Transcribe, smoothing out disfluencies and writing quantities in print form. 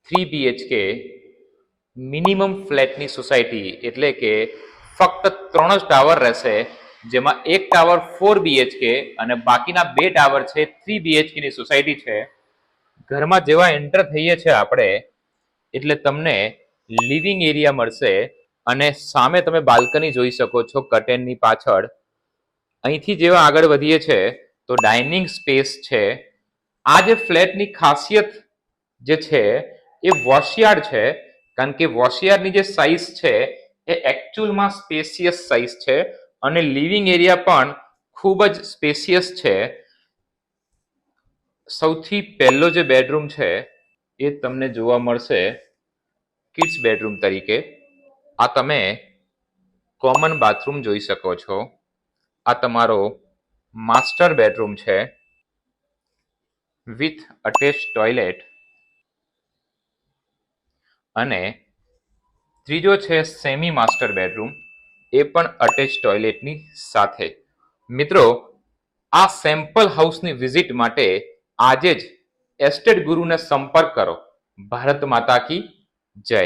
3 BHK minimum ફ્લેટની society, એટલે કે ફક્ત 3 જ ટાવર રહેશે, જેમાં એક ટાવર 4 BHK અને બાકીના 2 ટાવર છે 3 BHK ની સોસાયટી છે. ઘરમાં જેવા એન્ટર થઈએ છીએ આપણે એટલે તમને લિવિંગ એરિયા મળશે અને સામે તમે બાલ્કની જોઈ શકો છો કર્ટેનની પાછળ. અહીંથી જેવા આગળ વધીએ છે તો ડાઇનિંગ સ્પેસ છે. આ જે ફ્લેટની ખાસિયત જે છે એ વોશયાર્ડ છે, કારણ કે વોશયાર્ડની જે સાઇઝ છે એ એકચ્યુઅલમાં સ્પેશિયસ સાઇઝ છે અને લિવિંગ એરિયા પણ ખૂબ જ સ્પેશિયસ છે. સૌથી પહેલો જે બેડરૂમ છે એ તમને જોવા મળશે કિડ્સ બેડરૂમ તરીકે. આ તમે કોમન બાથરૂમ જોઈ શકો છો. આ તમારો માસ્ટર બેડરૂમ છે વિથ અટેચ ટોયલેટ. અને ત્રીજો છે સેમી માસ્ટર બેડરૂમ, એ પણ અટેચ ટોયલેટની સાથે. મિત્રો, આ સેમ્પલ હાઉસની વિઝિટ માટે આજે જ એસ્ટેટ ગુરુને સંપર્ક કરો. ભારત માતા કી જય.